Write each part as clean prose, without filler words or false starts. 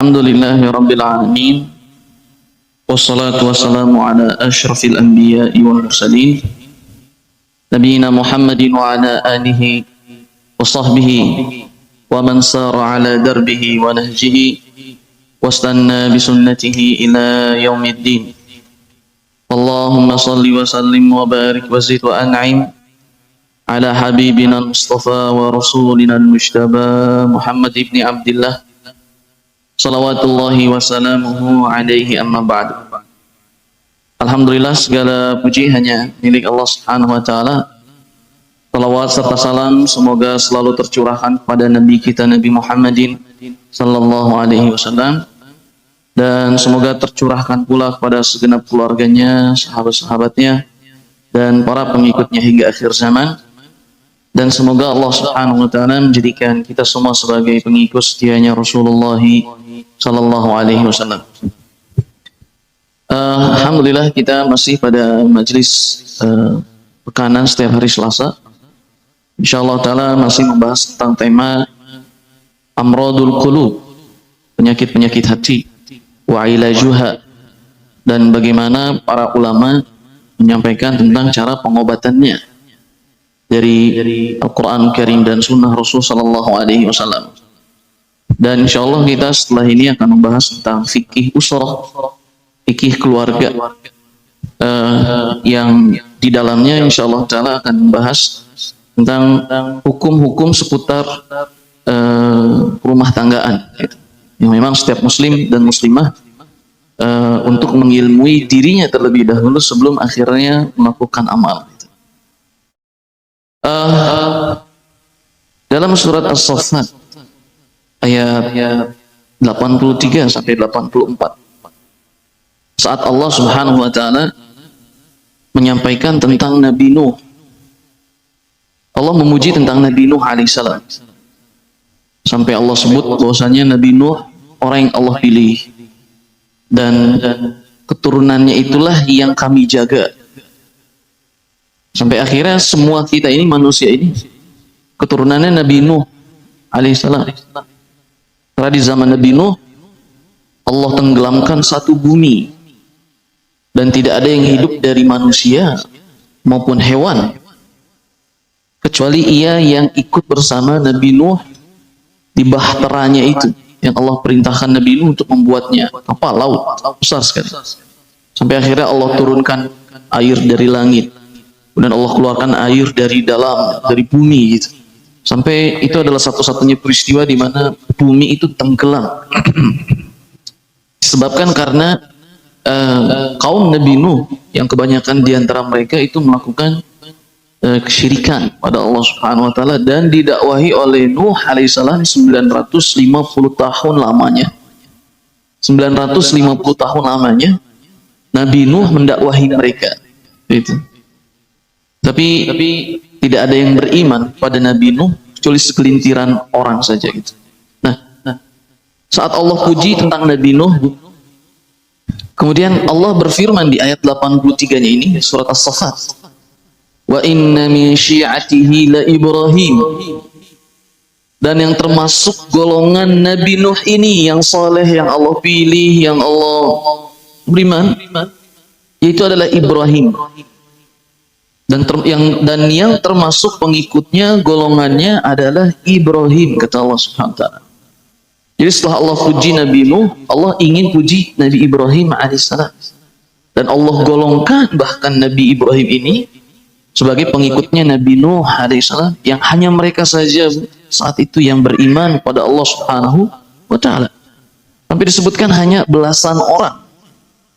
Alhamdulillahi Rabbil Alamin. Wassalatu wassalamu ala ashrafil anbiya'i wal mursalin Nabiina Muhammadin wa ala alihi wa sahbihi wa man sara ala darbihi wa nahjihi wastanna bisunnatihi ila yaumiddin. Allahumma salli wa sallim wa barik wa zid wa an'im ala habibina al-mustafa wa rasulina al-mujtaba Muhammad ibn Abdillah salawatullahi wassalamuhu alaihi amma ba'du. Alhamdulillah, segala puji hanya milik Allah Subhanahu wa taala. Salawat serta salam semoga selalu tercurahkan kepada Nabi kita Nabi Muhammadin sallallahu alaihi wasallam, dan semoga tercurahkan pula kepada segenap keluarganya, sahabat-sahabatnya, dan para pengikutnya hingga akhir zaman. Dan semoga Allah Subhanahu wa taala menjadikan kita semua sebagai pengikut setianya Rasulullah sallallahu alaihi wasallam. Alhamdulillah, kita masih pada majelis pekanan setiap hari Selasa. Insyaallah taala masih membahas tentang tema amradul qulub, penyakit-penyakit hati, wa ilajuha, dan bagaimana para ulama menyampaikan tentang cara pengobatannya dari Al-Quran Karim dan Sunnah Rasul Sallallahu Alaihi Wasallam. Dan insya Allah kita setelah ini akan membahas tentang fikih usrah, fikih keluarga, yang di dalamnya insya Allah Taala akan membahas tentang hukum-hukum seputar rumah tanggaan, yang memang setiap muslim dan muslimah untuk mengilmui dirinya terlebih dahulu sebelum akhirnya melakukan amal. Dalam surat As-Saffat ayat 83 sampai 84, saat Allah Subhanahu wa taala menyampaikan tentang Nabi Nuh, Allah memuji tentang Nabi Nuh alaihissalam, sampai Allah sebut bahwasanya Nabi Nuh orang yang Allah pilih, dan keturunannya itulah yang kami jaga. Sampai akhirnya semua kita ini, manusia ini, keturunannya Nabi Nuh alaihissalam. Karena di zaman Nabi Nuh Allah tenggelamkan satu bumi, dan tidak ada yang hidup dari manusia maupun hewan kecuali ia yang ikut bersama Nabi Nuh di bahteranya itu, yang Allah perintahkan Nabi Nuh untuk membuatnya kapal laut besar sekali. Sampai akhirnya Allah turunkan air dari langit, dan Allah keluarkan air dari dalam, dari bumi gitu. Sampai itu adalah satu-satunya peristiwa di mana bumi itu tenggelam. Disebabkan karena kaum Nabi Nuh yang kebanyakan di antara mereka itu melakukan kesyirikan pada Allah Subhanahu wa taala, dan didakwahi oleh Nuh alaihissalam 950 tahun lamanya. 950 tahun lamanya Nabi Nuh mendakwahi mereka. Itu. Tapi tidak ada yang beriman pada Nabi Nuh kecuali segelintiran orang saja gitu. Nah, saat Allah puji tentang Nabi Nuh, kemudian Allah berfirman di ayat 83-nya ini, surat As-Saffat, wa inna min syi'atihi la Ibrahim, dan yang termasuk golongan Nabi Nuh ini yang soleh, yang Allah pilih, yang Allah beriman, yaitu adalah Ibrahim. Dan yang termasuk pengikutnya, golongannya adalah Ibrahim, kata Allah Subhanahu wa taala. Jadi setelah Allah puji Nabi Nuh, Allah ingin puji Nabi Ibrahim alaihissalam, dan Allah golongkan bahkan Nabi Ibrahim ini sebagai pengikutnya Nabi Nuh alaihissalam, yang hanya mereka saja saat itu yang beriman pada Allah Subhanahu wa taala. Sampai disebutkan hanya belasan orang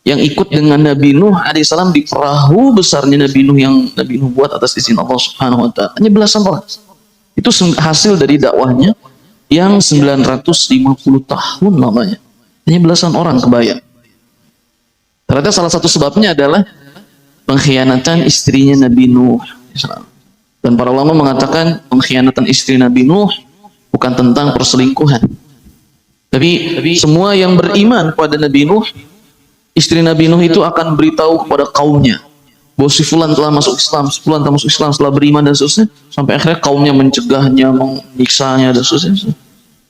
yang ikut dengan Nabi Nuh alaihissalam di perahu besarnya Nabi Nuh yang Nabi Nuh buat atas izin Allah Subhanahu wa taala. Hanya belasan orang. Itu hasil dari dakwahnya yang 950 tahun lamanya. Hanya belasan orang, kebayang. Ternyata salah satu sebabnya adalah pengkhianatan istrinya Nabi Nuh. Dan para ulama mengatakan pengkhianatan istri Nabi Nuh bukan tentang perselingkuhan. Tapi semua yang beriman pada Nabi Nuh, istri Nabi Nuh itu akan beritahu kepada kaumnya bahwa si fulan telah masuk Islam, si fulan telah masuk Islam setelah beriman dan seterusnya, sampai akhirnya kaumnya mencegahnya, menyiksanya dan seterusnya.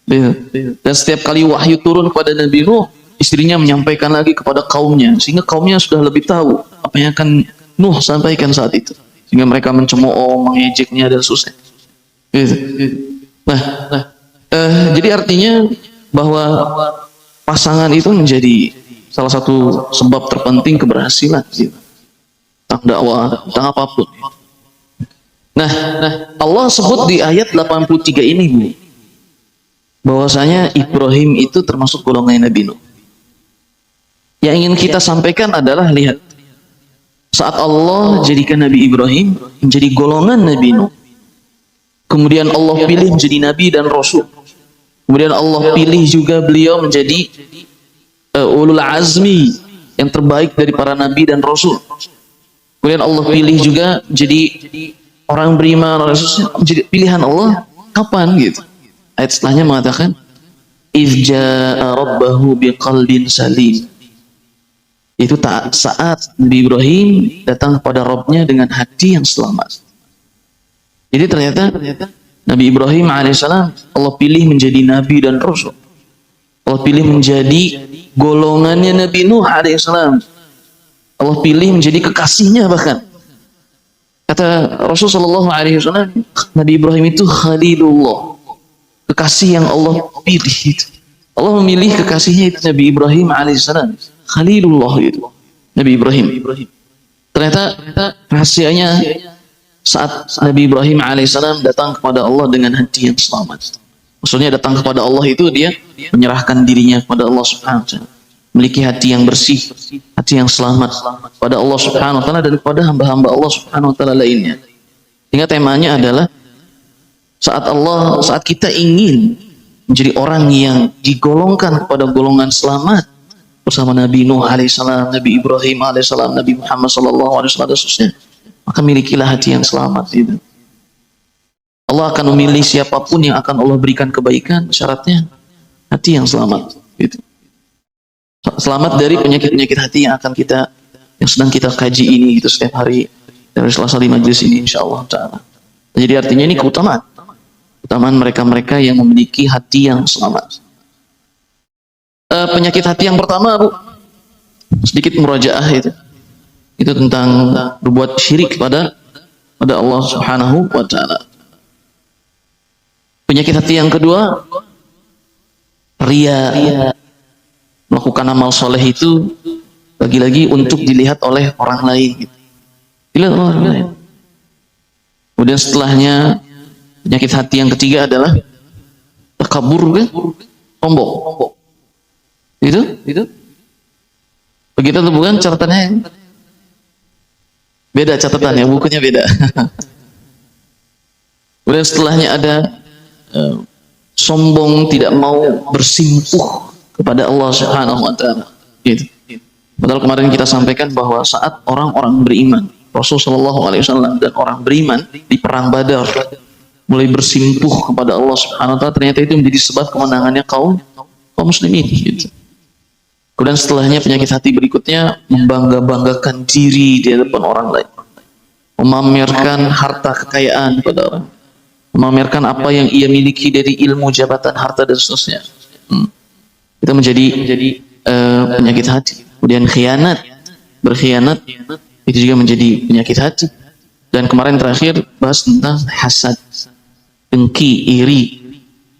Dan setiap kali wahyu turun kepada Nabi Nuh, istrinya menyampaikan lagi kepada kaumnya, sehingga kaumnya sudah lebih tahu apa yang akan Nuh sampaikan saat itu, sehingga mereka mencemooh, mengejeknya dan seterusnya. Gitu. Nah, jadi artinya bahwa pasangan itu menjadi salah satu sebab terpenting keberhasilan gitu. Tentang dakwah, tentang apapun. Nah, Allah sebut di ayat 83 ini, Bu, bahwasanya Ibrahim itu termasuk golongan Nabi Nuh. Yang ingin kita sampaikan adalah, lihat, saat Allah jadikan Nabi Ibrahim menjadi golongan Nabi Nuh, kemudian Allah pilih menjadi Nabi dan Rasul, kemudian Allah pilih juga beliau menjadi ulul azmi yang terbaik dari para Nabi dan Rasul, kemudian Allah pilih juga menjadi orang beriman, menjadi pilihan Allah. Kapan gitu? Ayat setelahnya mengatakan, "Idz jaa'a rabbahu biqalbin salim." Itu saat Nabi Ibrahim datang kepada Rabbnya dengan hati yang selamat. Jadi ternyata Nabi Ibrahim alaihissalam Allah pilih menjadi Nabi dan Rasul. Allah pilih menjadi golongannya Nabi Nuh alaihissalam. Allah pilih menjadi kekasihnya bahkan. Kata Rasulullah SAW, Nabi Ibrahim itu Khalilullah, kekasih yang Allah pilih itu. Allah memilih kekasihnya itu Nabi Ibrahim alaihissalam, Khalilullah itu Nabi Ibrahim. Ternyata rahasianya saat Nabi Ibrahim alaihissalam datang kepada Allah dengan hati yang selamat. Maksudnya datang kepada Allah itu dia menyerahkan dirinya kepada Allah Subhanahu wa taala, memiliki hati yang bersih, hati yang selamat pada Allah Subhanahu wa taala dan kepada hamba-hamba Allah Subhanahu wa taala lainnya. Sehingga temanya adalah saat kita ingin menjadi orang yang digolongkan kepada golongan selamat bersama Nabi Nuh alaihissalam, Nabi Ibrahim alaihissalam, Nabi Muhammad sallallahu alaihi wasallam dan seterusnya, maka milikilah hati yang selamat itu. Allah akan memilih siapapun yang akan Allah berikan kebaikan, syaratnya hati yang selamat gitu. Selamat dari penyakit-penyakit hati yang sedang kita kaji ini gitu setiap hari dari Selasa di majelis ini insyaallah taala. Jadi artinya ini keutamaan mereka-mereka yang memiliki hati yang selamat. Penyakit hati yang pertama, Bu, sedikit murajaah itu tentang berbuat syirik pada Allah Subhanahu wa taala. Penyakit hati yang kedua, ria. Melakukan amal soleh itu lagi-lagi untuk dilihat oleh orang lain gitu. Dilihat oleh orang lain. Kemudian setelahnya penyakit hati yang ketiga adalah takabur, kan? Sombong. Itu? Begitu tuh bukan catatannya? Beda catatannya, bukunya beda. Kemudian setelahnya ada sombong, tidak mau bersimpuh kepada Allah Subhanahu wa taala. Gitu. Padahal kemarin kita sampaikan bahwa saat orang-orang beriman, Rasulullah SAW dan orang beriman di perang Badar mulai bersimpuh kepada Allah Subhanahu wa taala, ternyata itu menjadi sebab kemenangannya kaum muslimin gitu. Kemudian setelahnya penyakit hati berikutnya membangga-banggakan diri di hadapan orang lain. Memamerkan harta kekayaan pada orang. Memamerkan apa yang ia miliki dari ilmu, jabatan, harta dan seterusnya. Itu menjadi penyakit hati. Kemudian berkhianat itu juga menjadi penyakit hati. Dan kemarin terakhir bahas tentang hasad, dengki, iri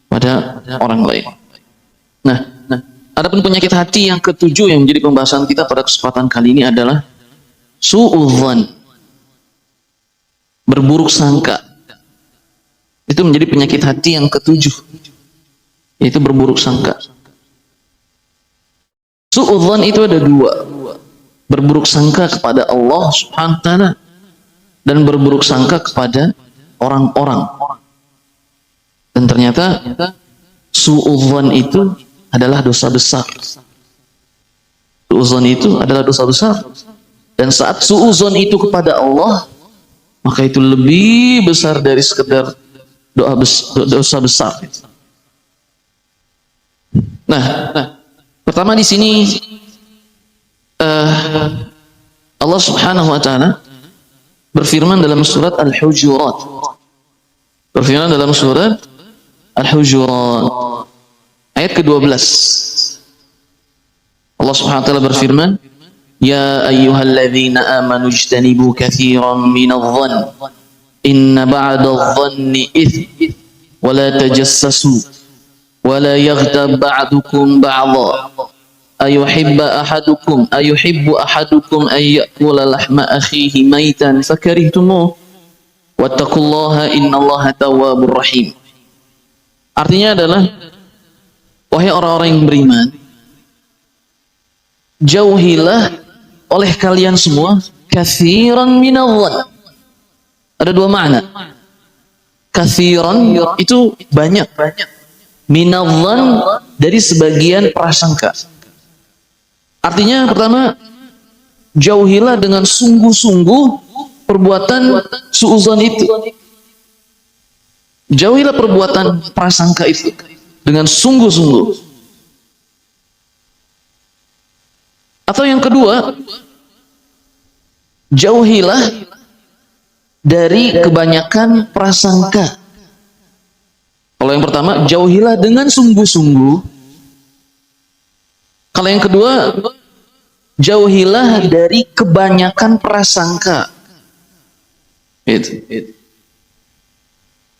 pada orang lain. Nah, adapun penyakit hati yang ketujuh yang menjadi pembahasan kita pada kesempatan kali ini adalah su'udzan, berburuk sangka. Itu menjadi penyakit hati yang ketujuh, yaitu berburuk sangka. Su'udzan itu ada dua, berburuk sangka kepada Allah Subhanahu wa taala dan berburuk sangka kepada orang-orang. Dan ternyata su'udzan itu adalah dosa besar. Su'udzan itu adalah dosa besar. Dan saat su'udzan itu kepada Allah, maka itu lebih besar dari sekedar dosa besar. Nah, pertama di sini Allah Subhanahu wa taala berfirman dalam surat Al-Hujurat. Berfirman dalam surat Al-Hujurat, Ayat ke-12. Allah Subhanahu wa taala berfirman, "Ya ayyuhalladzina amanu ijtanibu katsiran minadh-dhann inna ba'dadh-dhanni its wa la tajassasu wa la yaghtab ba'dukum ba'dha ayuhibbu ahadukum ay ya'kula lahma akhihi maitan fakarihtumuh wattaqullaha innallaha tawwabur rahim." Artinya adalah, wahai orang-orang yang beriman, jauhilah oleh kalian semua katsiran minadh-dhann. Ada dua makna. Katsiran itu banyak, minadh-dhann dari sebagian prasangka. Artinya pertama, jauhilah dengan sungguh-sungguh perbuatan suudzon itu. Jauhilah perbuatan prasangka itu dengan sungguh-sungguh. Atau yang kedua, jauhilah dari kebanyakan prasangka. Kalau yang pertama, jauhilah dengan sungguh-sungguh. Kalau yang kedua, jauhilah dari kebanyakan prasangka. Itu.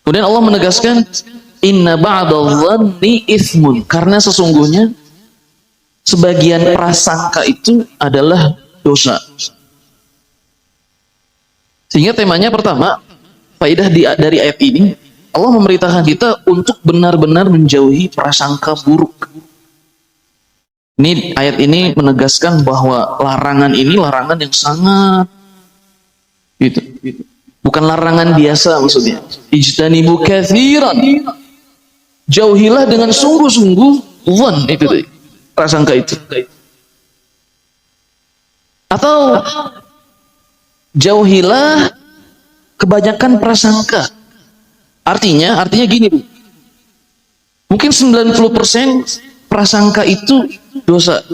Kemudian Allah menegaskan, inna ba'dadh-dhanni itsmun, karena sesungguhnya sebagian prasangka itu adalah dosa. Sehingga temanya pertama, faidah dari ayat ini, Allah memerintahkan kita untuk benar-benar menjauhi prasangka buruk. Ini ayat ini menegaskan bahwa larangan ini larangan yang sangat gitu. Bukan larangan biasa maksudnya. Ijtanibu katsiran. Jauhilah dengan sungguh-sungguh dhann itu tadi. Prasangka itu. Atau jauhilah kebanyakan prasangka. Artinya gini, Bu. Mungkin 90% prasangka itu dosa.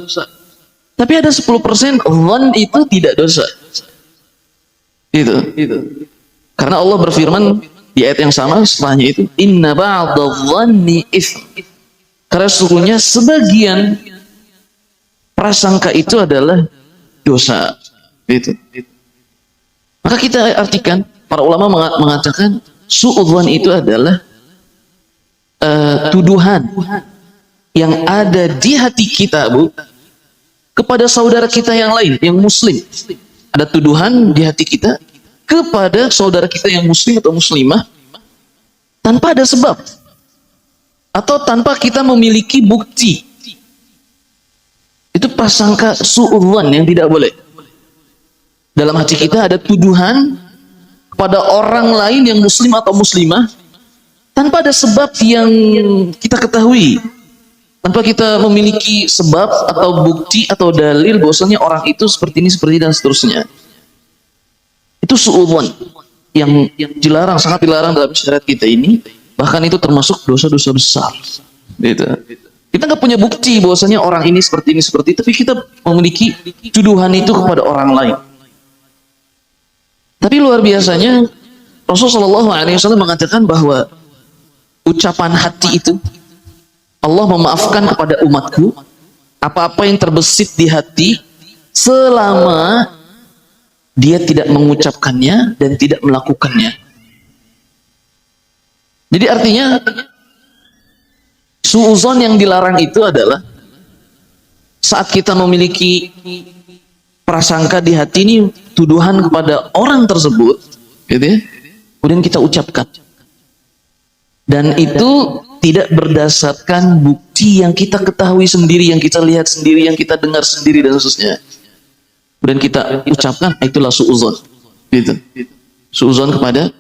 Tapi ada 10% dhann itu tidak dosa. Itu. Karena Allah berfirman di ayat yang sama setelahnya itu, inna ba'dadh-dhanni its. Karena sesungguhnya sebagian prasangka itu adalah dosa. Itu. Maka kita artikan, para ulama mengatakan suudzon itu adalah tuduhan yang ada di hati kita, Bu, kepada saudara kita yang lain, yang muslim. Ada tuduhan di hati kita kepada saudara kita yang muslim atau muslimah tanpa ada sebab atau tanpa kita memiliki bukti. Itu prasangka suudzon yang tidak boleh. Dalam hati kita ada tuduhan kepada orang lain yang muslim atau muslimah tanpa ada sebab yang kita ketahui, tanpa kita memiliki sebab atau bukti atau dalil bahwasanya orang itu seperti ini dan seterusnya. Itu suudzon yang dilarang, sangat dilarang dalam syariat kita ini. Bahkan itu termasuk dosa-dosa besar. Gitu. Kita nggak punya bukti bahwasanya orang ini seperti ini, tapi kita memiliki tuduhan itu kepada orang lain. Tapi luar biasanya Rasulullah SAW mengatakan bahwa ucapan hati itu, Allah memaafkan kepada umatku apa-apa yang terbesit di hati selama dia tidak mengucapkannya dan tidak melakukannya. Jadi artinya suudzon yang dilarang itu adalah saat kita memiliki prasangka di hati ini, tuduhan kepada orang tersebut, gitu ya, kemudian kita ucapkan, dan itu tidak berdasarkan bukti yang kita ketahui sendiri, yang kita lihat sendiri, yang kita dengar sendiri dan seterusnya, kemudian kita ucapkan, itulah suudzon, gitu. Suudzon kepada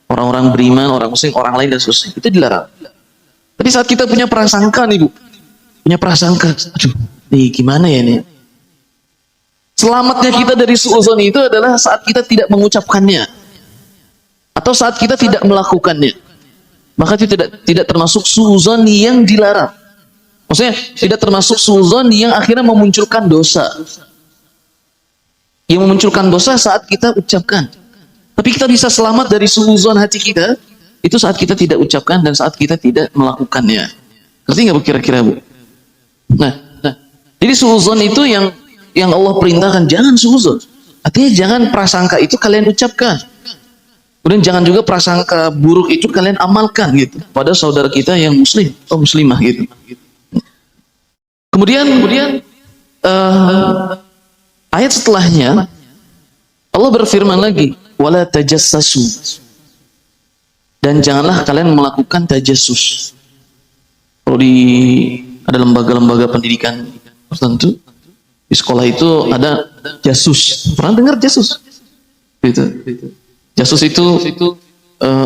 orang-orang beriman, orang muslim, orang lain dan seterusnya, itu dilarang. Tapi saat kita punya prasangka nih, Bu, punya prasangka, aduh, nih gimana ya nih? Selamatnya kita dari suudzon itu adalah saat kita tidak mengucapkannya atau saat kita tidak melakukannya. Maka itu tidak termasuk suudzon yang dilarang. Maksudnya tidak termasuk suudzon yang akhirnya memunculkan dosa. Yang memunculkan dosa saat kita ucapkan. Tapi kita bisa selamat dari suudzon hati kita itu saat kita tidak ucapkan dan saat kita tidak melakukannya. Ngerti nggak bu kira-kira bu? Nah, jadi suuzon itu yang Allah perintahkan, jangan suuzon. Artinya jangan prasangka itu kalian ucapkan. Kemudian jangan juga prasangka buruk itu kalian amalkan gitu pada saudara kita yang muslim atau muslimah gitu. Kemudian ayat setelahnya Allah berfirman lagi, wala tajassasu. Dan janganlah kalian melakukan tajassus. Kalau ada lembaga-lembaga pendidikan tertentu di sekolah itu ada jasus. Pernah dengar jasus? Gitu. Jasus itu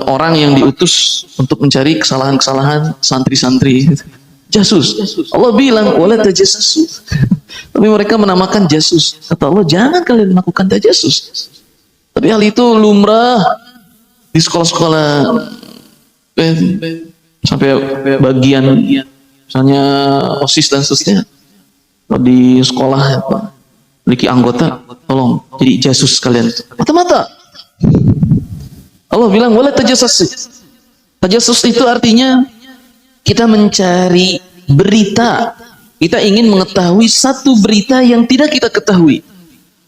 orang yang diutus untuk mencari kesalahan-kesalahan santri-santri. Jasus. Allah bilang wala tajassasu. Tapi mereka menamakan jasus. Kata Allah, jangan kalian melakukan tajassus. Tapi hal itu lumrah di sekolah-sekolah sampai bagian misalnya OSIS dan seterusnya. Di sekolah memiliki anggota, tolong jadi jasus kalian. Mata-mata. Allah bilang wala tajassasu. Tajassus itu artinya kita mencari berita. Kita ingin mengetahui satu berita yang tidak kita ketahui.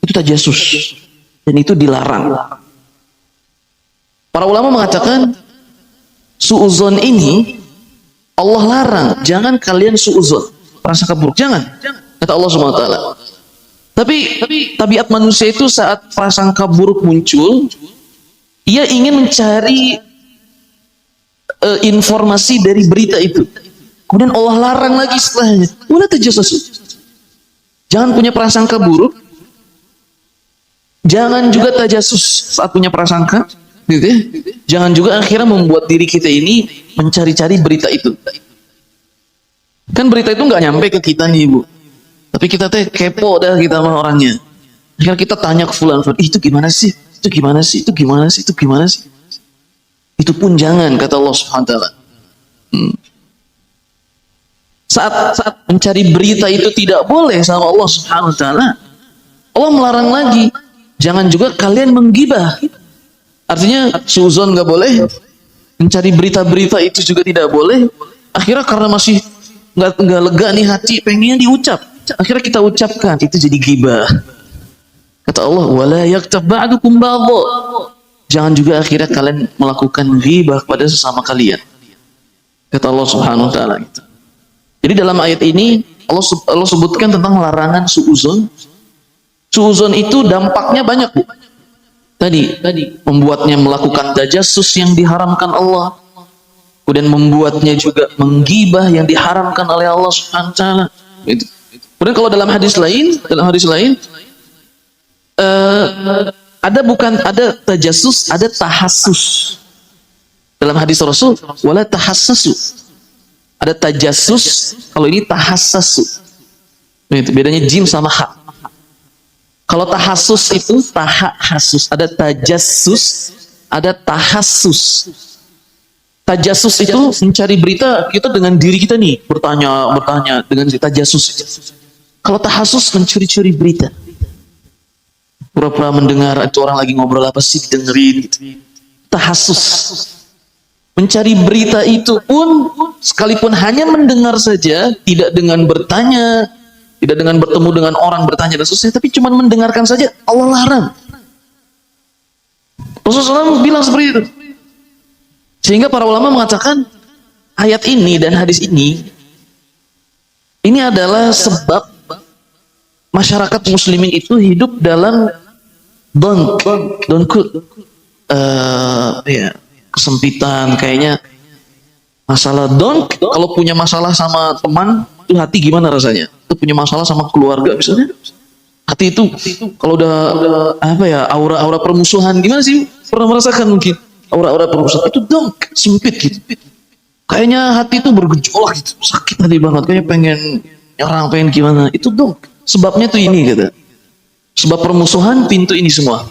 Itu tajassus. Dan itu dilarang. Para ulama mengatakan suuzon ini Allah larang. Jangan kalian suuzon. Prasangka buruk. Jangan. Kata Allah SWT. Tapi tabiat manusia itu saat prasangka buruk muncul, ia ingin mencari informasi dari berita itu. Kemudian Allah larang lagi setelahnya. Wala tajassasu. Jangan punya prasangka buruk. Jangan juga tajassus saat punya prasangka. Gitu ya. Jangan juga akhirnya membuat diri kita ini mencari-cari berita itu. Kan berita itu nggak nyampe ke kita nih bu. Tapi kita teh kepo dah kita sama orangnya. Akhirnya kita tanya ke fulan, itu gimana sih? Itu gimana sih? Itu gimana sih? Itu gimana sih? Itu pun jangan, kata Allah Subhanahu wa taala. Saat mencari berita itu tidak boleh sama Allah Subhanahu wa taala. Allah melarang lagi, jangan juga kalian menggibah. Artinya suuzon nggak boleh, mencari berita-berita itu juga tidak boleh. Akhirnya karena masih nggak lega nih hati, pengennya diucap. Akhirnya kita ucapkan, itu jadi ghibah. Kata Allah, wala yaktab ba'dukum ba'dha. Jangan juga akhirnya kalian melakukan ghibah pada sesama kalian. Kata Allah Subhanahu wa taala gitu. Jadi dalam ayat ini Allah sebutkan tentang larangan suuzon. Suuzon itu dampaknya banyak, Bu. Tadi membuatnya melakukan tajassus yang diharamkan Allah. Kemudian membuatnya juga menggibah yang diharamkan oleh Allah Subhanahu wa taala. Gitu. Kemudian kalau dalam hadis lain ada tajassus, ada tahassus. Dalam hadis Rasul, wala tahassasu. Ada tajassus, kalau ini tahassasu. Itu bedanya jim sama ha. Kalau tahassus itu tahassus, ada tajassus, ada tahassus. Tajassus itu mencari berita kita dengan diri kita nih, bertanya dengan tajassus. Kalau tahassus mencuri-curi berita. Pura-pura mendengar itu orang lagi ngobrol apa sih, dengerin gitu. Tahassus. Mencari berita itu pun sekalipun hanya mendengar saja, tidak dengan bertanya, tidak dengan bertemu dengan orang bertanya dan seterusnya, tapi cuma mendengarkan saja, Allah larang. Rasulullah SAW bilang seperti itu. Sehingga para ulama mengatakan ayat ini dan hadis ini adalah sebab masyarakat muslimin itu hidup dalam kesempitan, kayaknya masalah kalau punya masalah sama teman itu hati gimana rasanya? Itu punya masalah sama keluarga misalnya, hati itu kalau udah aura permusuhan gimana sih? Pernah merasakan mungkin aura permusuhan itu sempit gitu. Kayaknya hati itu bergejolak gitu, sakit hati banget, kayaknya pengen nyerang, pengen gimana. Itu sebabnya tuh ini kata. Sebab permusuhan pintu ini semua.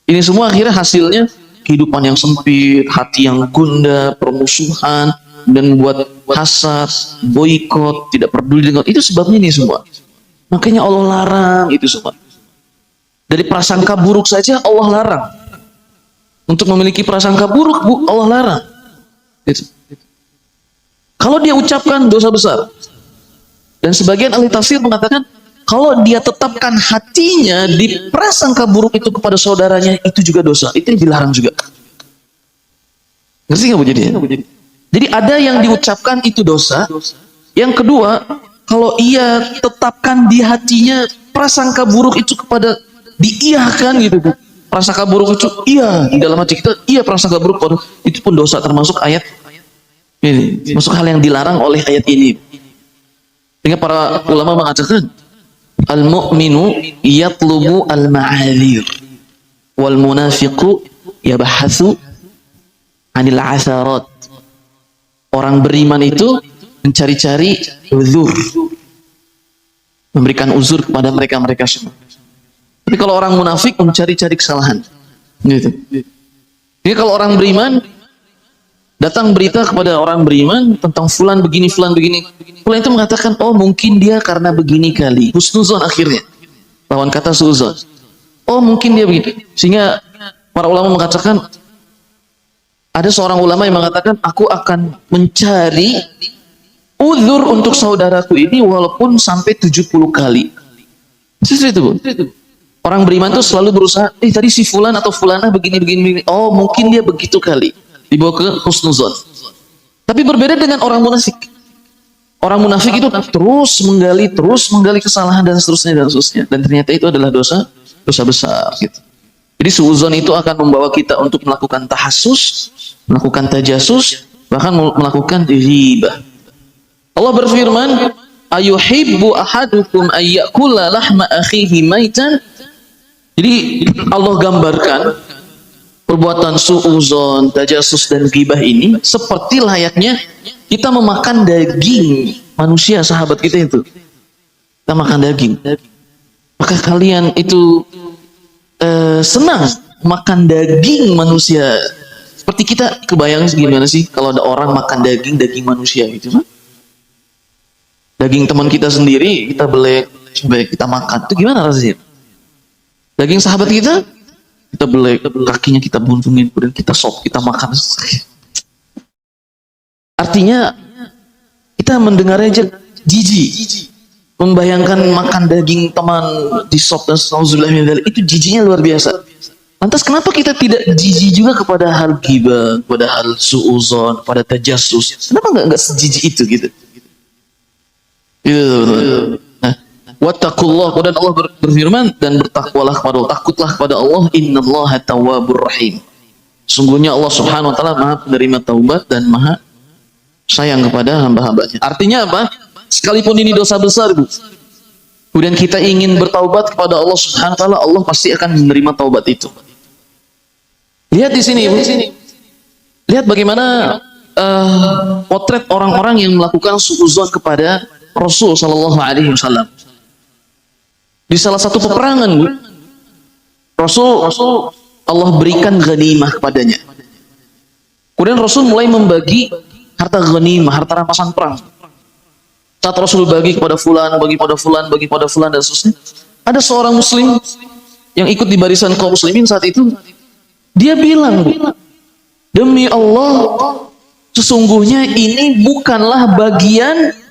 Ini semua akhirnya hasilnya kehidupan yang sempit, hati yang gundah, permusuhan, dan buat hasad, boikot, tidak peduli dengan itu, sebabnya ini semua. Makanya Allah larang itu semua. Dari prasangka buruk saja Allah larang. Untuk memiliki prasangka buruk, Allah larang. Gitu. Kalau dia ucapkan dosa besar. Dan sebagian ahli tafsir mengatakan kalau dia tetapkan hatinya di prasangka buruk itu kepada saudaranya, itu juga dosa. Itu yang dilarang juga. Ngerti nggak Bu? Jadi ada yang diucapkan itu dosa. Yang kedua, kalau ia tetapkan di hatinya prasangka buruk itu kepada diiyahkan gitu Bu. Prasangka buruk itu iya di dalam hati kita, iya prasangka buruk pada itu pun dosa, termasuk ayat ini, masuk hal yang dilarang oleh ayat ini. Sehingga para ulama mengatakan al-mu'minu yatlubu al-ma'alir wal munafiqu yabahathu anil asarat. Orang beriman itu mencari-cari uzur, memberikan uzur kepada mereka semua. Tapi kalau orang munafik mencari-cari kesalahan, gitu. Jadi kalau orang beriman datang berita kepada orang beriman tentang fulan begini, fulan itu mengatakan, oh mungkin dia karena begini kali, husnuzon akhirnya, lawan kata suuzon. Oh mungkin dia begini, sehingga para ulama mengatakan, ada seorang ulama yang mengatakan, aku akan mencari uzur untuk saudaraku ini walaupun sampai 70 kali. Itu Bu. Orang beriman itu selalu berusaha, tadi si fulan atau fulanah begini. Oh, mungkin dia begitu kali. Dibawa ke husnuzon. Tapi berbeda dengan orang munafik. Orang munafik itu terus menggali kesalahan dan seterusnya. Dan ternyata itu adalah dosa besar gitu. Jadi suuzon itu akan membawa kita untuk melakukan tahassus, melakukan tajasus, bahkan melakukan ghibah. Allah berfirman, ayuhibbu ahadukum ayyakula lahma akhihi maitan. Jadi Allah gambarkan perbuatan suuzon, tajasus dan ghibah ini seperti layaknya kita memakan daging manusia, sahabat kita itu. Kita makan daging. Maka kalian itu senang makan daging manusia. Seperti kita kebayang gimana sih kalau ada orang makan daging manusia gitu, kan? Daging teman kita sendiri kita belek, kita makan, itu gimana rasanya? Daging sahabat kita belek, kakinya kita buntungin, kemudian kita sop, kita makan. Artinya kita mendengarnya aja jijik. Membayangkan makan daging teman di sop dan sauzubillah, itu jijiknya luar biasa. Lantas kenapa kita tidak jijik juga kepada hal ghibah, kepada hal suuzon, kepada tajassus? Kenapa nggak sejijik itu gitu? Nah, wattaqullah, dan Allah berfirman, dan bertakwalah kepada Allah, takutlah kepada Allah, innallaha tawwabur rahim. Sungguhnya Allah Subhanahu wa taala Maha penerima taubat dan Maha sayang kepada hamba-hambanya. Artinya apa? Sekalipun ini dosa besar, Bu, kemudian kita ingin bertaubat kepada Allah Subhanahu wa taala, Allah pasti akan menerima taubat itu. Lihat di sini, Bu. Lihat bagaimana potret orang-orang yang melakukan suuzon kepada Rasul sallallahu alaihi wasallam. Di salah satu peperangan, Bu, Rasul Allah berikan ghanimah kepadanya. Kemudian Rasul mulai membagi harta ghanimah, harta rampasan perang. Saat Rasul bagi kepada fulan, bagi pada fulan dan seterusnya, ada seorang muslim yang ikut di barisan kaum muslimin saat itu. Dia bilang, Bu, demi Allah, sesungguhnya ini bukanlah bagian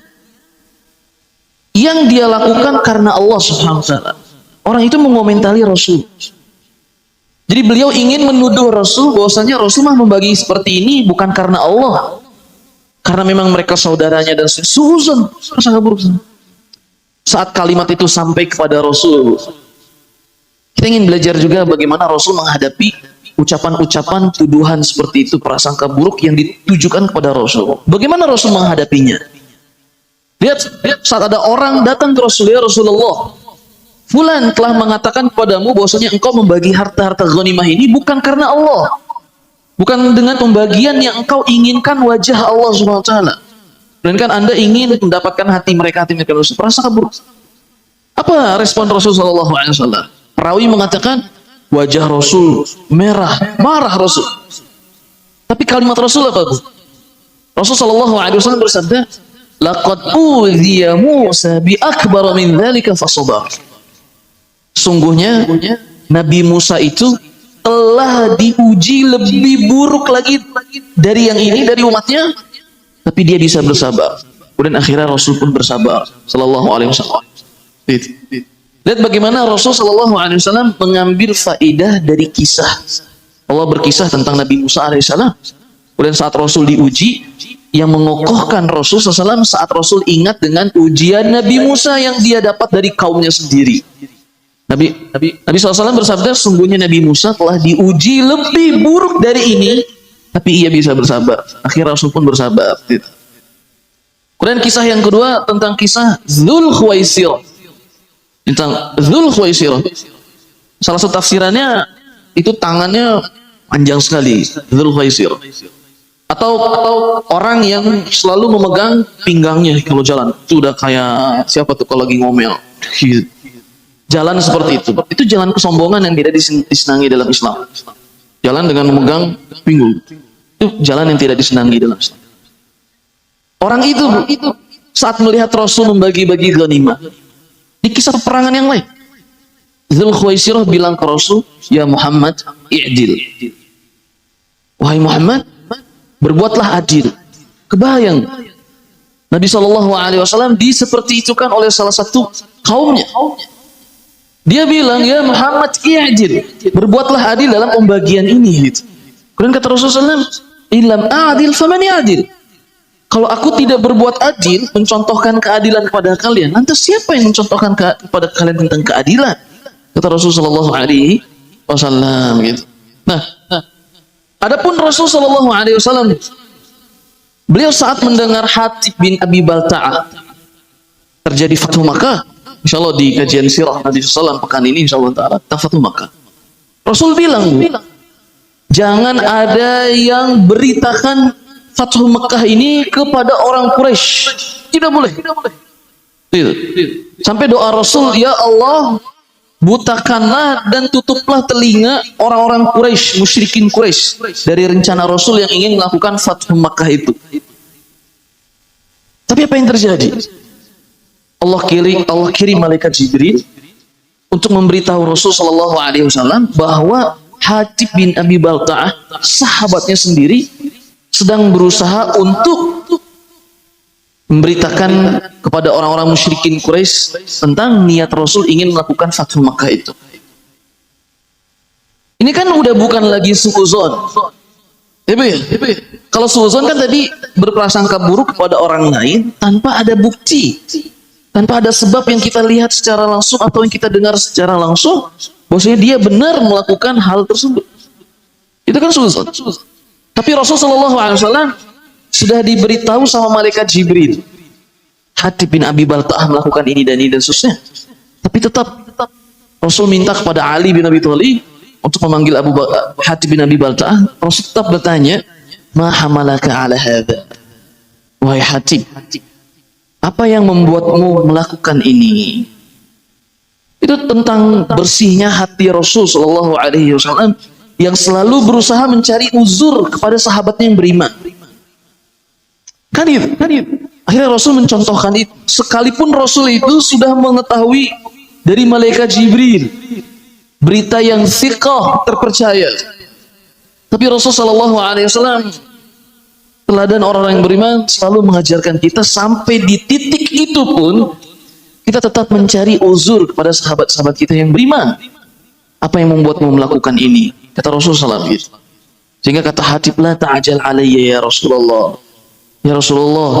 yang dia lakukan karena Allah Subhanahu wa taala. Orang itu mengomentari Rasul. Jadi beliau ingin menuduh Rasul bahwasanya Rasul mah membagi seperti ini bukan karena Allah, karena memang mereka saudaranya dan suuzon, sangat buruk. Saat kalimat itu sampai kepada Rasul, kita ingin belajar juga bagaimana Rasul menghadapi ucapan-ucapan tuduhan seperti itu, prasangka buruk yang ditujukan kepada Rasul. Bagaimana Rasul menghadapinya? Lihat saat ada orang datang ke Rasul, ya Rasulullah, fulan telah mengatakan kepadamu bahwasanya engkau membagi harta-harta ghanimah ini bukan karena Allah, bukan dengan pembagian yang engkau inginkan wajah Allah Subhanahu wa taala, melainkan Anda ingin mendapatkan hati mereka Rasul. Prasangka buruk. Apa respon Rasul sallallahu alaihi wasallam? Rawi mengatakan wajah Rasul merah, marah Rasul. Tapi kalimat Rasul apa, Bu? Rasul sallallahu alaihi wasallam bersabda, laqad udhiya Musa bi akbar min dzalika fasabar. Sungguhnya Nabi Musa itu telah diuji lebih buruk lagi dari yang ini, dari umatnya, tapi dia bisa bersabar. Kemudian akhirnya Rasul pun bersabar sallallahu alaihi wasallam. Lihat bagaimana Rasul sallallahu alaihi wasallam mengambil faidah dari kisah. Allah berkisah tentang Nabi Musa alaihissalam. Kemudian saat Rasul diuji, yang mengokohkan Rasul SAW saat Rasul ingat dengan ujian Nabi Musa yang dia dapat dari kaumnya sendiri. Nabi SAW bersabda, sungguhnya Nabi Musa telah diuji lebih buruk dari ini, tapi ia bisa bersabar. Akhirnya Rasul pun bersabar. Kemudian kisah yang kedua tentang kisah Dzul Khuwaisirah. Tentang Dzul Khuwaisirah. Salah satu tafsirannya itu tangannya panjang sekali, Dzul Khuwaisirah. Atau orang yang selalu memegang pinggangnya kalau jalan. Itu udah kayak siapa tuh kalau lagi ngomel. Jalan seperti itu. Itu jalan kesombongan yang tidak disenangi dalam Islam. Jalan dengan memegang pinggul. Itu jalan yang tidak disenangi dalam Islam. Orang itu saat melihat Rasul membagi-bagi ghanimah di kisah peperangan yang lain, Dzul Khuwaisirah bilang ke Rasul, "Ya Muhammad, i'dil." Wahai Muhammad, berbuatlah adil. Kebayang Nabi SAW seperti itu kan oleh salah satu kaumnya. Dia bilang, "Ya Muhammad, i'dil." Berbuatlah adil dalam pembagian ini. Gitu. Kemudian kata Rasulullah SAW, "Ilam a'dil faman ya'dil." Kalau aku tidak berbuat adil, mencontohkan keadilan kepada kalian, lantas siapa yang mencontohkan kepada kalian tentang keadilan? Kata Rasulullah SAW. Gitu. Nah, adapun Rasulullah SAW, beliau saat mendengar Hatib bin Abi Balta'ah terjadi Fathu Makkah, insya Allah di kajian sirah Nabi SAW pekan ini insya Allah ta'ala tentang Fathu Makkah, Rasul bilang, jangan ada yang beritakan Fathu Makkah ini kepada orang Quraisy. Tidak boleh. Sampai doa Rasul, ya Allah, butakanlah dan tutuplah telinga orang-orang Quraisy, musyrikin Quraisy, dari rencana Rasul yang ingin melakukan Fathu Makkah itu. Tapi apa yang terjadi? Allah kirim malaikat Jibril untuk memberitahu Rasul sallallahu alaihi wasallam bahwa Hatib bin Abi Balta'ah, sahabatnya sendiri, sedang berusaha untuk memberitakan kepada orang-orang musyrikin Quraisy tentang niat Rasul ingin melakukan Fathu Makkah itu. Ini kan udah bukan lagi suuzon. Kalau suuzon kan tadi berprasangka buruk kepada orang lain tanpa ada bukti, tanpa ada sebab yang kita lihat secara langsung atau yang kita dengar secara langsung, bahwasanya dia benar melakukan hal tersebut. Itu kan suuzon. Tapi Rasulullah SAW sudah diberitahu sama malaikat Jibril, Hatib bin Abi Balta'ah melakukan ini dan seterusnya. Tapi tetap Rasul minta kepada Ali bin Abi Thalib untuk memanggil Hatib bin Abi Balta'ah. Rasul tetap bertanya, "Ma hamalaka ala hadza?" Wahai Hatib, apa yang membuatmu melakukan ini? Itu tentang bersihnya hati Rasul sallallahu alaihi wasallam yang selalu berusaha mencari uzur kepada sahabatnya yang beriman. Kan itu. Akhirnya Rasul mencontohkan itu. Sekalipun Rasul itu sudah mengetahui dari malaikat Jibril berita yang thiqah, terpercaya. Tapi Rasul sallallahu alaihi wasallam, teladan orang-orang yang beriman, selalu mengajarkan kita sampai di titik itu pun kita tetap mencari uzur kepada sahabat-sahabat kita yang beriman. Apa yang membuatmu melakukan ini? Kata Rasulullah SAW. Sehingga kata Hatib, la ta'ajal alayya ya Rasulullah. Ya Rasulullah,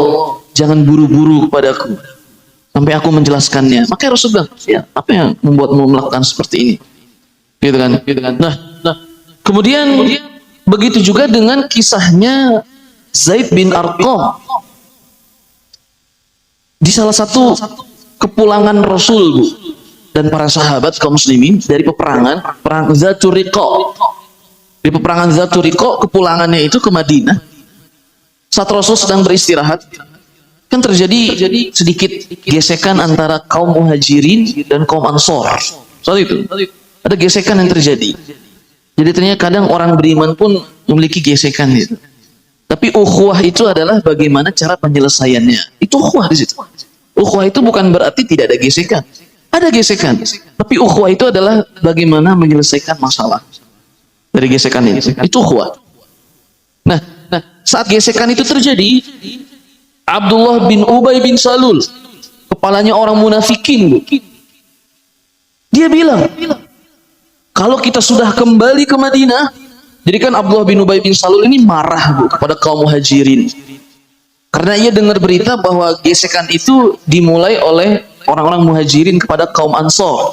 jangan buru-buru kepadaku sampai aku menjelaskannya. Maka Rasul bilang, ya, apa yang membuatmu melakukan seperti ini? Gitu kan? Nah, kemudian begitu juga dengan kisahnya Zaid bin Arqam. Di salah satu kepulangan Rasul, Bu, dan para sahabat kaum muslimin dari perang Dzatur Riqa. Di peperangan Dzatur Riqa, kepulangannya itu ke Madinah. Saat Rasul sedang beristirahat, kan terjadi sedikit gesekan antara kaum Muhajirin dan kaum Ansor. Saat itu ada gesekan yang terjadi. Jadi ternyata kadang orang beriman pun memiliki gesekan itu. Tapi ukhuwah itu adalah bagaimana cara penyelesaiannya. Itu ukhuwah di situ. Ukhuwah itu bukan berarti tidak ada gesekan. Ada gesekan, tapi ukhuwah itu adalah bagaimana menyelesaikan masalah dari gesekan ini. Itu ukhuwah. Nah, saat gesekan itu terjadi, Abdullah bin Ubay bin Salul, kepalanya orang munafikin, Bu. Dia bilang, kalau kita sudah kembali ke Madinah, jadi kan Abdullah bin Ubay bin Salul ini marah, Bu, kepada kaum muhajirin. Karena ia dengar berita bahwa gesekan itu dimulai oleh orang-orang muhajirin kepada kaum Ansor.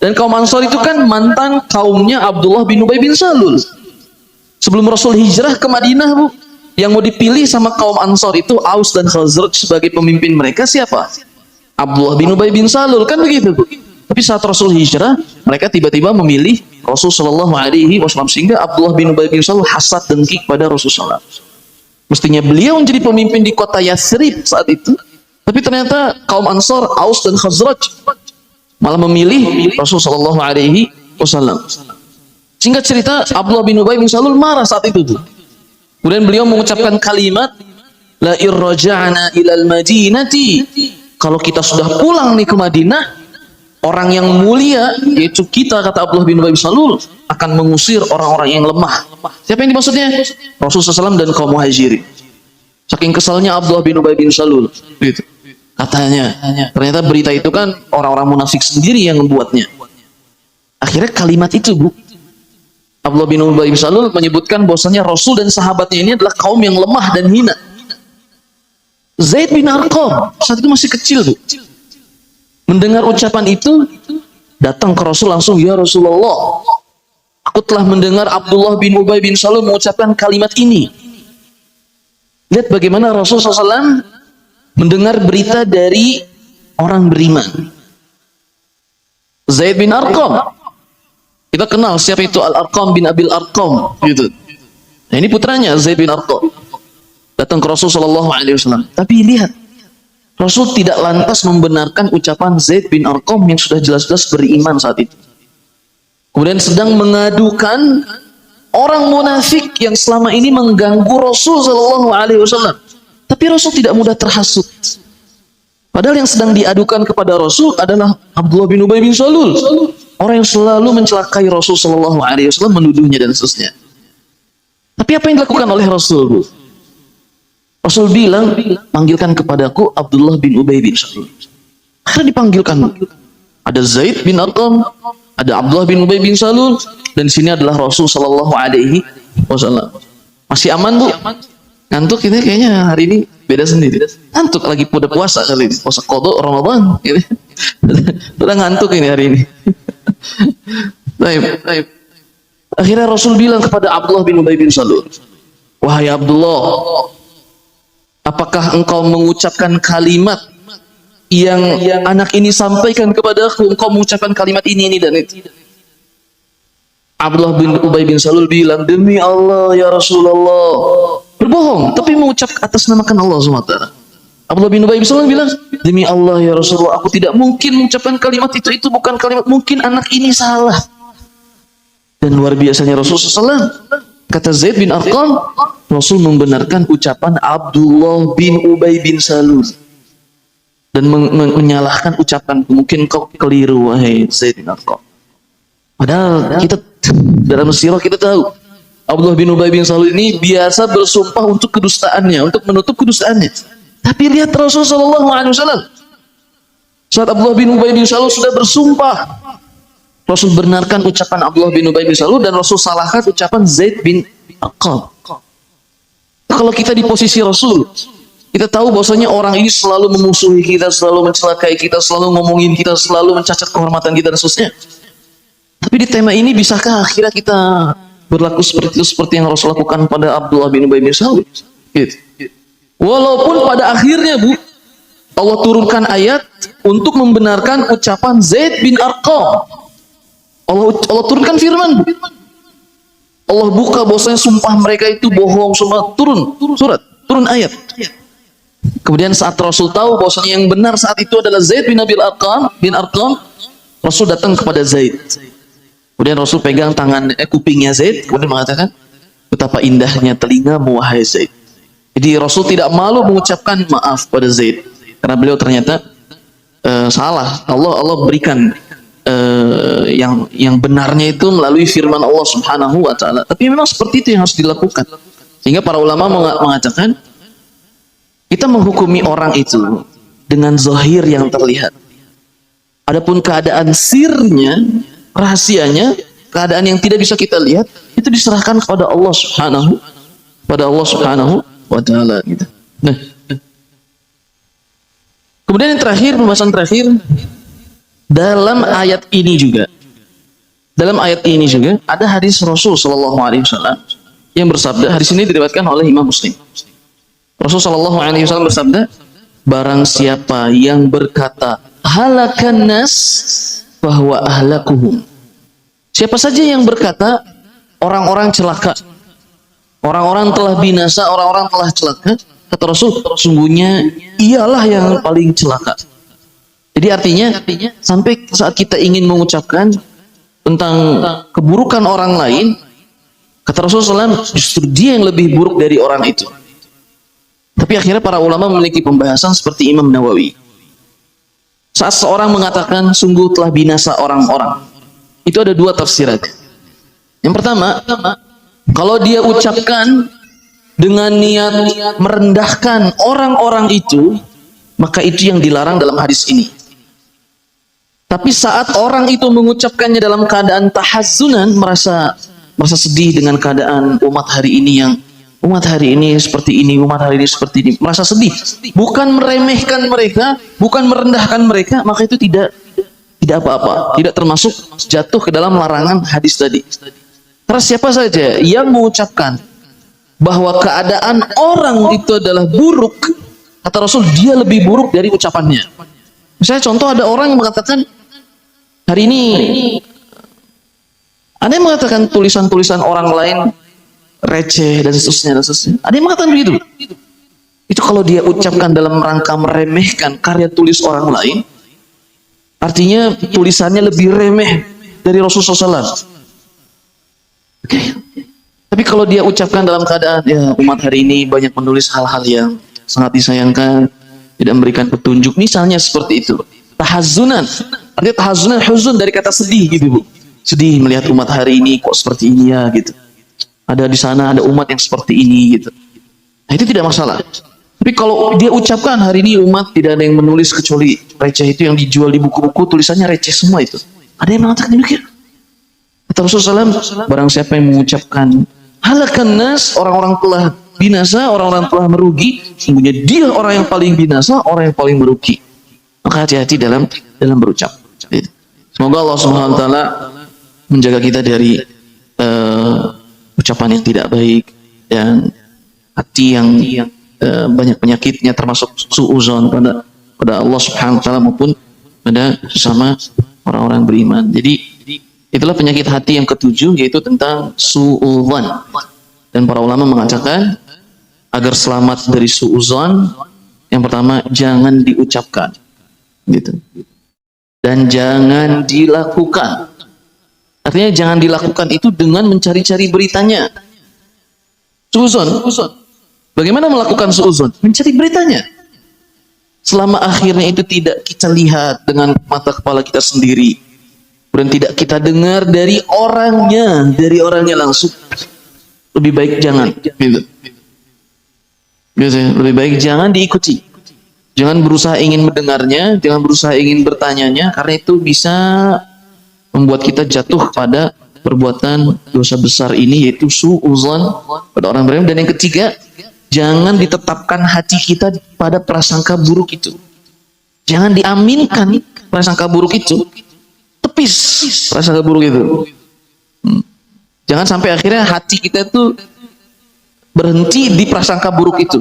Dan kaum Ansor itu kan mantan kaumnya Abdullah bin Ubay bin Salul. Sebelum Rasul hijrah ke Madinah, Bu, yang mau dipilih sama kaum Ansor itu Aus dan Khazraj sebagai pemimpin mereka siapa? Abdullah bin Ubay bin Salul, kan begitu, Bu. Tapi saat Rasul hijrah, mereka tiba-tiba memilih Rasul Shallallahu Alaihi Wasallam, sehingga Abdullah bin Ubay bin Salul hasad dengki kepada Rasulullah. Mestinya beliau menjadi pemimpin di kota Yathrib saat itu, tapi ternyata kaum Ansor, Aus dan Khazraj malah memilih Rasul Shallallahu Alaihi Wasallam. Singkat cerita, Abdullah bin Ubay bin Salul marah saat itu. Kemudian beliau mengucapkan kalimat, la irraja'na ilal madinati, kalau kita sudah pulang nih ke Madinah, orang yang mulia, yaitu kita, kata Abdullah bin Ubay bin Salul, akan mengusir orang-orang yang lemah. Siapa yang dimaksudnya? Rasulullah SAW dan kaum muhajirin. Saking kesalnya Abdullah bin Ubay bin Salul, gitu. Katanya, ternyata berita itu kan orang-orang munafik sendiri yang membuatnya. Akhirnya kalimat itu, Bu, Abdullah bin Ubay bin Salul menyebutkan bahwasanya Rasul dan sahabatnya ini adalah kaum yang lemah dan hina. Zaid bin Arqam saat itu masih kecil, Bu, mendengar ucapan itu, datang ke Rasul langsung, ya Rasulullah, aku telah mendengar Abdullah bin Ubay bin Salul mengucapkan kalimat ini. Lihat bagaimana Rasul SAW mendengar berita dari orang beriman. Zaid bin Arqam, kita kenal siapa itu, Al-Arqam bin Abil Arqam, gitu. Nah, ini putranya Zaid bin Arqam. Datang ke Rasul SAW. Tapi lihat, Rasul tidak lantas membenarkan ucapan Zaid bin Arqam yang sudah jelas-jelas beriman saat itu. Kemudian sedang mengadukan orang munafik yang selama ini mengganggu Rasul SAW. Tapi Rasul tidak mudah terhasut. Padahal yang sedang diadukan kepada Rasul adalah Abdullah bin Ubay bin Salul, orang yang selalu mencelakai Rasul SAW, menuduhnya dan seterusnya. Tapi apa yang dilakukan oleh Rasul, Bu? Rasul bilang, panggilkan kepadaku Abdullah bin Ubay bin Salul. Akhirnya dipanggilkan. Ada Zaid bin Arqam, ada Abdullah bin Ubay bin Salul, dan di sini adalah Rasul Shallallahu Alaihi Wasallam. Masih aman, Bu? Ngantuk ini kayaknya hari ini beda sendiri. Ngantuk lagi pada puasa kali ini, puasa qadha Ramadan. Gitu. Udah ngantuk ini hari ini. Baik. Akhirnya Rasul bilang kepada Abdullah bin Ubay bin Salul, wahai Abdullah, apakah engkau mengucapkan kalimat yang anak ini sampaikan kepadaku? Engkau mengucapkan kalimat ini dan itu. Abdullah bin Ubay bin Salul bilang, demi Allah ya Rasulullah. Berbohong, tapi mengucap atas namakan Allah SWT. Abdullah bin Ubay bin Salul bilang, demi Allah ya Rasulullah, aku tidak mungkin mengucapkan kalimat itu bukan kalimat, mungkin anak ini salah. Dan luar biasanya Rasulullah SAW, kata Zaid bin Arqam, Rasul membenarkan ucapan Abdullah bin Ubay bin Salul dan menyalahkan ucapan, mungkin kau keliru wahai Zaid bin Arqam. Padahal kita dalam sirah kita tahu Abdullah bin Ubay bin Salul ini biasa bersumpah untuk kedustaannya, untuk menutup kedustaannya. Tapi lihat Rasulullah SAW, saat Abdullah bin Ubay bin Salul sudah bersumpah, Rasul benarkan ucapan Abdullah bin Ubay bin Salul dan Rasul salahkan ucapan Zaid bin Arqam. Kalau kita di posisi Rasul, kita tahu bahwasanya orang ini selalu memusuhi kita, selalu mencelakai kita, selalu ngomongin kita, selalu mencacat kehormatan kita dan seterusnya. Tapi di tema ini, bisakah akhirnya kita berlaku seperti itu, seperti yang Rasul lakukan pada Abdullah bin Ubay bin Salul? Gitu. Walaupun pada akhirnya, Bu, Allah turunkan ayat untuk membenarkan ucapan Zaid bin Arqam. Allah turunkan firman, Bu. Allah buka bahwasanya sumpah mereka itu bohong, semua turun ayat. Kemudian saat Rasul tahu bahwasanya yang benar saat itu adalah Zaid bin Arqam, Rasul datang kepada Zaid. Kemudian Rasul pegang kupingnya Zaid, kemudian mengatakan, betapa indahnya telingamu wahai Zaid. Jadi Rasul tidak malu mengucapkan maaf pada Zaid, karena beliau ternyata salah. Allah berikan yang benarnya itu melalui firman Allah Subhanahu wa taala. Tapi memang seperti itu yang harus dilakukan. Sehingga para ulama mengatakan Kita menghukumi orang itu dengan zahir yang terlihat. Adapun keadaan sirnya, rahasianya, keadaan yang tidak bisa kita lihat, itu diserahkan kepada Allah Subhanahu wa taala gitu. Nah, kemudian yang terakhir, pembahasan terakhir dalam ayat ini juga. Dalam ayat ini juga ada hadis Rasul sallallahu alaihi wasallam yang bersabda, hadis ini diriwayatkan oleh Imam Muslim. Rasul sallallahu alaihi wasallam bersabda, barang siapa yang berkata halakan nas bahwa ahlakuhum. Siapa saja yang berkata orang-orang celaka, orang-orang telah binasa, orang-orang telah celaka, kata Rasul, sungguhnya ialah yang paling celaka. Jadi artinya sampai saat kita ingin mengucapkan tentang keburukan orang lain, kata Rasulullah SAW, justru dia yang lebih buruk dari orang itu. Tapi akhirnya para ulama memiliki pembahasan seperti Imam Nawawi. Saat seorang mengatakan sungguh telah binasa orang-orang, itu ada dua tafsiran. Yang pertama, kalau dia ucapkan dengan niat merendahkan orang-orang itu, maka itu yang dilarang dalam hadis ini. Tapi saat orang itu mengucapkannya dalam keadaan tahazzunan, merasa sedih dengan keadaan umat hari ini yang umat hari ini seperti ini, umat hari ini seperti ini, merasa sedih, bukan meremehkan mereka, bukan merendahkan mereka, maka itu tidak apa-apa, tidak termasuk jatuh ke dalam larangan hadis tadi. Karena siapa saja yang mengucapkan bahwa keadaan orang itu adalah buruk, kata Rasul, dia lebih buruk dari ucapannya. Misalnya contoh, ada orang yang mengatakan hari ini, ada yang mengatakan tulisan-tulisan orang lain receh dan seterusnya. Ada yang mengatakan begitu. Itu kalau dia ucapkan dalam rangka meremehkan karya tulis orang lain, artinya tulisannya lebih remeh dari Rasulullah SAW. Okay. Tapi kalau dia ucapkan dalam keadaan, ya umat hari ini banyak menulis hal-hal yang sangat disayangkan, tidak memberikan petunjuk, misalnya seperti itu. Tahazzunan, artinya tahazzunan, huzun dari kata sedih gitu, Bu. Sedih melihat umat hari ini kok seperti ini ya gitu. Ada di sana ada umat yang seperti ini gitu. Nah, itu tidak masalah. Tapi kalau dia ucapkan hari ini umat tidak ada yang menulis kecuali receh, itu yang dijual di buku-buku tulisannya receh semua itu. Ada yang mengatakan demikian. Kata Rasulullah SAW, barang siapa yang mengucapkan halakan nas, orang-orang telah binasa, orang-orang telah merugi, sungguhnya dia orang yang paling binasa, orang yang paling merugi. Maka hati-hati dalam berucap. Semoga Allah Subhanahu wa taala menjaga kita dari ucapan yang tidak baik dan hati yang banyak penyakitnya, termasuk suudzon pada Allah Subhanahu wa taala maupun pada sesama orang-orang beriman. Jadi itulah penyakit hati yang ketujuh, yaitu tentang suudzon. Dan para ulama mengatakan agar selamat dari suudzon, yang pertama jangan diucapkan, gitu, dan jangan dilakukan. Artinya jangan dilakukan itu dengan mencari-cari beritanya. Suudzon. Bagaimana melakukan suudzon? Mencari beritanya. Selama akhirnya itu tidak kita lihat dengan mata kepala kita sendiri, dan tidak kita dengar dari orangnya langsung, lebih baik jangan. Gitu. Lebih baik jangan diikuti. Jangan berusaha ingin mendengarnya, jangan berusaha ingin bertanyanya, karena itu bisa membuat kita jatuh pada perbuatan dosa besar ini, yaitu suudzon pada orang beriman. Dan yang ketiga, jangan ditetapkan hati kita pada prasangka buruk itu. Jangan diaminkan prasangka buruk itu. Tepis prasangka buruk itu. Jangan sampai akhirnya hati kita itu berhenti di prasangka buruk itu.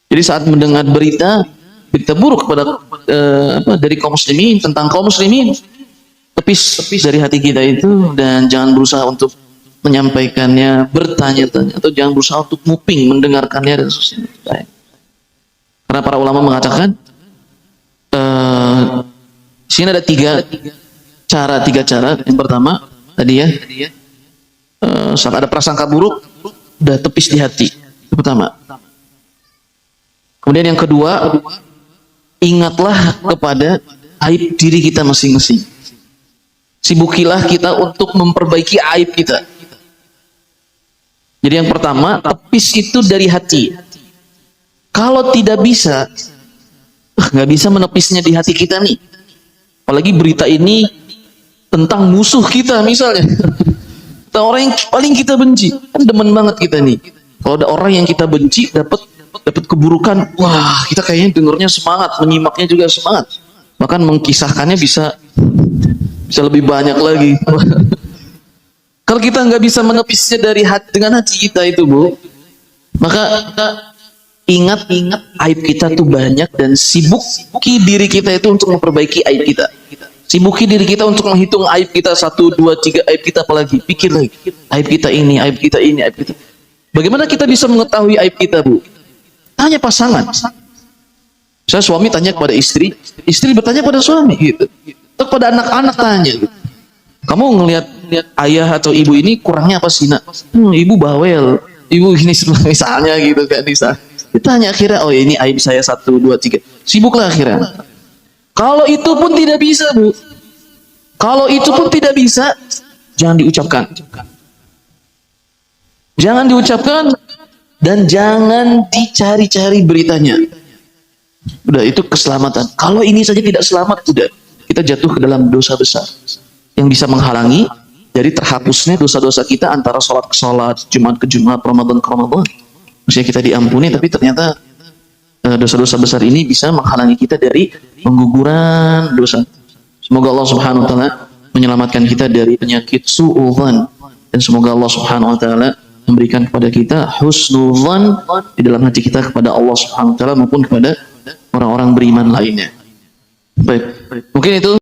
Jadi saat mendengar berita buruk pada dari kaum muslimin, tentang kaum muslimin, tepis dari hati kita itu, dan jangan berusaha untuk menyampaikannya, bertanya-tanya, atau jangan berusaha untuk nguping mendengarkannya dan seterusnya. Karena para ulama mengatakan di sini ada tiga cara. Yang pertama tadi ya, saat ada prasangka buruk, udah tepis di hati. Itu pertama. Kemudian yang kedua, ingatlah kepada aib diri kita masing-masing. Sibukilah kita untuk memperbaiki aib kita. Jadi yang pertama, tepis itu dari hati. Kalau tidak bisa, nggak bisa menepisnya di hati kita nih. Apalagi berita ini tentang musuh kita misalnya. Tentang orang yang paling kita benci. Kan demen banget kita nih. Kalau ada orang yang kita benci dapat keburukan, wah kita kayaknya dengernya semangat, menyimaknya juga semangat. Bahkan mengkisahkannya bisa lebih banyak lagi. Kalau kita nggak bisa menepisnya dari hati, dengan hati kita itu, Bu, maka ingat aib kita tuh banyak dan sibuki diri kita itu untuk memperbaiki aib kita. Sibuki diri kita untuk menghitung aib kita 1, 2, 3 aib kita, apalagi pikir lagi aib kita ini, aib kita ini, aib kita. Bagaimana kita bisa mengetahui aib kita, Bu? Tanya pasangan. Saya suami tanya kepada istri bertanya pada suami gitu. Atau kepada anak-anak tanya gitu. Kamu ngelihat ayah atau ibu ini kurangnya apa sih, Nak? Ibu bawel, ibu gini misalnya gitu kan, ditanya akhirnya, oh ini aib saya 1, 2, 3. Sibuklah akhirnya. Kalau itu pun tidak bisa, Bu. Kalau itu pun tidak bisa, jangan diucapkan. Jangan diucapkan dan jangan dicari-cari beritanya. Udah, itu keselamatan. Kalau ini saja tidak selamat, udah, kita jatuh ke dalam dosa besar yang bisa menghalangi dari terhapusnya dosa-dosa kita antara sholat ke sholat, Jumat ke Jumat, Ramadan ke Ramadan. Maksudnya kita diampuni, tapi ternyata dosa-dosa besar ini bisa menghalangi kita dari pengguguran dosa. Semoga Allah Subhanahu wa taala menyelamatkan kita dari penyakit su'udzan, dan semoga Allah Subhanahu wa taala memberikan kepada kita husnudzan di dalam hati kita kepada Allah Subhanahu wa taala maupun kepada orang-orang beriman lainnya. Baik, mungkin itu